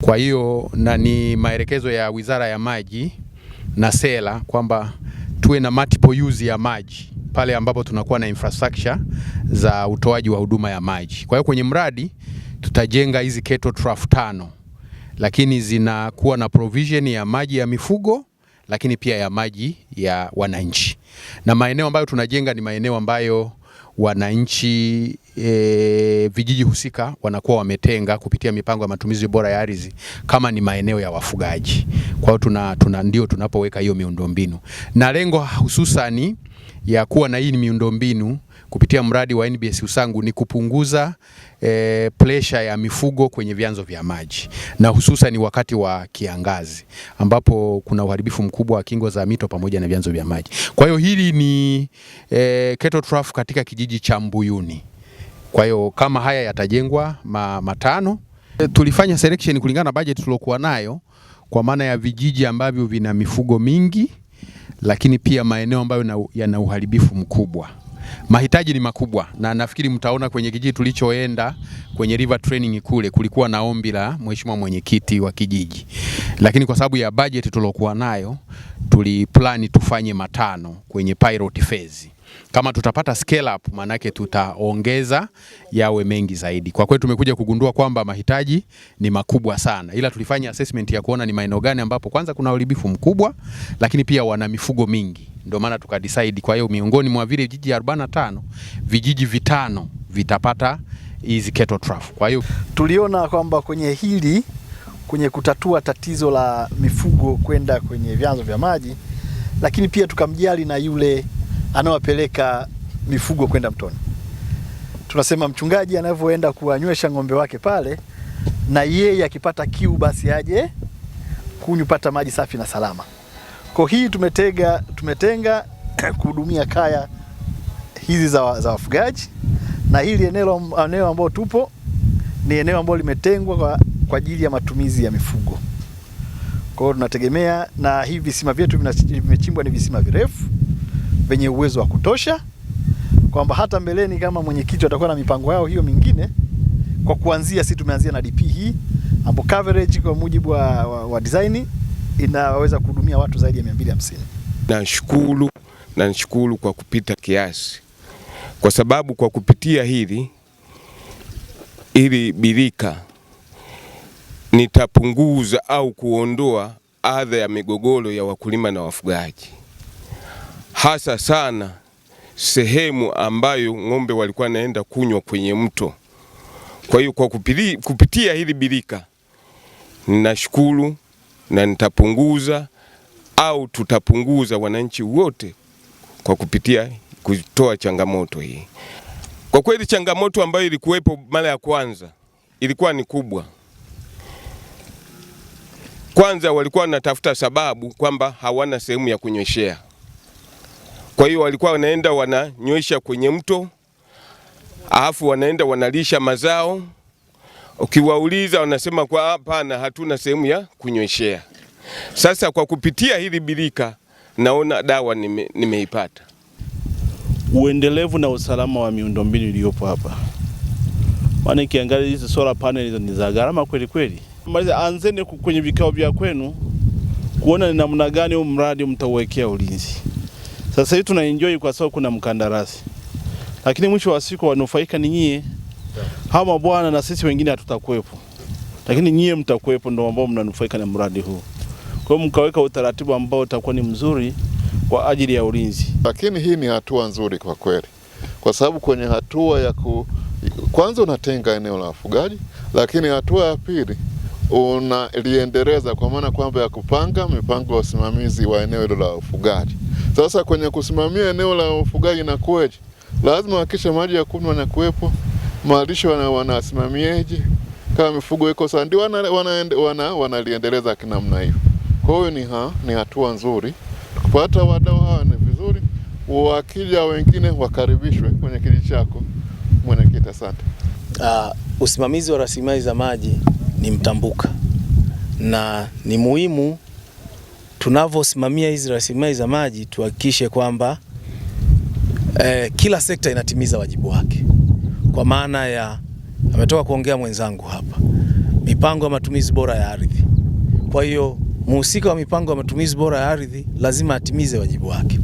Kwa hiyo na ni maelekezo ya Wizara ya Maji na Sera kwamba tuwe na multiple use ya maji pale ambapo tunakuwa na infrastructure za utoaji wa huduma ya maji. Kwa hiyo kwenye mradi tutajenga hizi kettle trough 5, lakini zinakuwa na provision ya maji ya mifugo, lakini pia ya maji ya wananchi. Na maeneo ambayo tunajenga ni maeneo ambayo wananchi vijiji husika wanakuwa wametenga kupitia mipango ya matumizi bora ya ardhi kama ni maeneo ya wafugaji. Kwa hiyo ndio tunapoweka hiyo miundombinu. Na lengo hususani ya kuwa na hii miundombinu kupitia mradi wa NBS Usangu ni kupunguza pressure ya mifugo kwenye vyanzo vya maji, na hususan wakati wa kiangazi ambapo kuna uharibifu mkubwa wa kingo za mito pamoja na vyanzo vya maji. Kwa hiyo hili ni kettle trough katika kijiji cha Mbuyuni. Kwa hiyo kama haya yatajengwa matano, tulifanya selection kulingana na budget tulokuwa nayo, kwa maana ya vijiji ambavyo vina mifugo mingi, lakini pia maeneo ambayo yana uharibifu mkubwa. Mahitaji ni makubwa, na nafikiri mtaona kwenye kijiji tulichoenda kwenye river training kule kulikuwa na ombi la mheshimiwa mwenyekiti wa kijiji, lakini kwa sababu ya budget tulokuwa nayo tuliplani tufanye matano kwenye pilot phase. Kama tutapata scale up, manake tutaongeza yawe mengi zaidi. Kwa kweli tumekuja kugundua kwamba mahitaji ni makubwa sana, ila tulifanya assessment ya kuona ni maeneo gani ambapo kwanza kuna uharibifu mkubwa, lakini pia wana mifugo mingi. Ndio maana tukadecide, kwa hiyo miongoni mwa vile vijiji 45, vijiji 5 vitapata hizi kettle trough. Kwa hiyo tuliona kwamba kwenye kutatua tatizo la mifugo kwenda kwenye vyanzo vya maji, lakini pia tukamjali na yule anawapeleka mifugo kwenda mtoni. Tunasema mchungaji anavyoenda kuwanywesha ng'ombe wake pale, na yeye akipata kiu basi aje kunywa maji safi na salama. Kwa hii tumetenga kuhudumia kaya hizi za wafugaji, na hili eneo ambalo tupo ni eneo ambalo limetengwa kwa ajili ya matumizi ya mifugo. Kwa hiyo tunategemea, na hivi visima vyetu vimechimbwa ni visima virefu venye uwezo wa kutosha, kwamba hata mbeleni kama mwenyekiti atakuwa na mipango yao hiyo mingine, kwa kuanzia sisi tumeanzia na DP hii ambapo coverage kwa mujibu wa design inaweza kuhudumia watu zaidi ya 250. Nashukuru kwa kupita kiasi, kwa sababu kwa kupitia hili birika nitapunguza au kuondoa adha ya migogoro ya wakulima na wafugaji, hasa sana sehemu ambayo ng'ombe walikuwa naenda kunywa kwenye mto. Kwa hiyo kwa kupitia hili birika ninashukuru, na nitapunguza au tutapunguza wananchi wote kwa kupitia kutoa changamoto hii. Kwa kweli changamoto ambayo ilikuwepo mara ya kwanza ilikuwa ni kubwa. Kwanza walikuwa wanatafuta sababu kwamba hawana sehemu ya kunyweshea. Kwa hiyo walikuwa wanaenda wananywesha kwenye mto, alafu wanaenda wanalisha mazao. Ukiwauliza wanasema kwa hapana, hatuna sehemu ya kunyweshea. Sasa kwa kupitia hili birika naona dawa nimeipata. Uendelevu na usalama wa miundombinu iliyopo hapa. Maana kiangalia hizo solar panels ni za gharama kweli kweli. Anzeni kwenye vikao vya kwenu kuona ni namna gani huu mradi mtauwekea ulinzi. Sasa hivi tuna enjoy kwa sababu kuna mkandarasi, lakini mwisho wa siku wanufaika ni nyie. Hawa bwana na sisi wengine hatutakuwepo, lakini nyie mtakuwepo, ndio ambao mnanufaika na mradi huu. Kwa hiyo mkaweka utaratibu ambao utakuwa ni mzuri kwa ajili ya ulinzi. Lakini hii ni hatua nzuri kwa kweli, kwa sababu kwenye hatua ya kwanza unatenga eneo la wafugaji, lakini hatua ya pili unaliendeleza kwa maana kwamba ya kupanga mipango ya usimamizi wa eneo hilo la ufugaji. Sasa kwenye kusimamia eneo la ufugaji na kueje, lazima hakikisha maji ya kunywa na kuwepo, malisho wanasimamieje, kama mifugo iko sawa ndio wanaliendeleza kinamna hiyo. Kwa hiyo ni hatua nzuri. Kupata wadau hawa ni vizuri, wakija wengine wakaribishwe kwenye kijiji chako. Mwenyekiti, asante. Usimamizi wa rasilimali za maji ni mtambuka, na ni muhimu tunavyosimamia hizi rasilimali za maji tuhakikishe kwamba kila sekta inatimiza wajibu wake. Kwa maana ya ametoka kuongea mwenzangu hapa, mipango ya matumizi bora ya ardhi. Kwa hiyo mhusika wa mipango ya matumizi bora ya ardhi lazima atimize wajibu wake.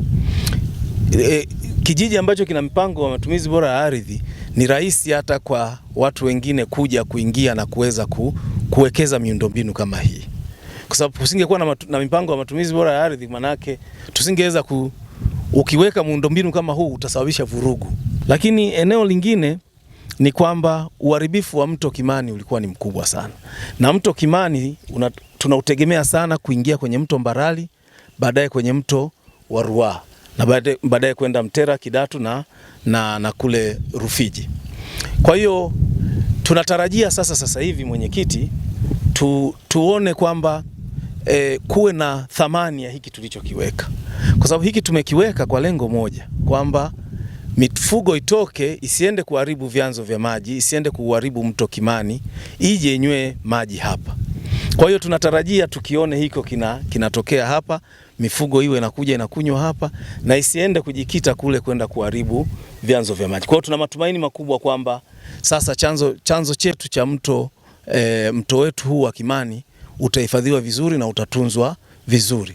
Kijiji ambacho kina mpango wa matumizi bora ya ardhi ni rahisi hata kwa watu wengine kuja kuingia na kuweza kuwekeza miundombinu kama hii, kwa sababu kusingekuwa na mipango ya matumizi bora ya ardhi, manake tusingeweza ukiweka miundombinu kama huu utasababisha vurugu. Lakini eneo lingine ni kwamba uharibifu wa mto Kimani ulikuwa ni mkubwa sana, na mto Kimani tunautegemea sana kuingia kwenye mto Mbarali, baadaye kwenye mto wa Ruaha na baadaye kwenda Mtera, Kidatu na kule Rufiji. Kwa hiyo tunatarajia sasa hivi mwenyekiti, tuone kwamba kuwe na thamani ya hiki tulichokiweka, kwa sababu hiki tumekiweka kwa lengo moja, kwamba mifugo itoke, isiende kuharibu vyanzo vya maji, isiende kuharibu mto Kimani, ije inywe maji hapa. Kwa hiyo tunatarajia tukione hiko kinatokea hapa, mifugo iwe inakuja inakunywa hapa na isiende kujikita kule kwenda kuharibu vyanzo vya maji. Kwa hiyo tuna matumaini makubwa kwamba sasa chanzo chetu cha mto wetu huu wa Kimani utahifadhiwa vizuri na utatunzwa vizuri.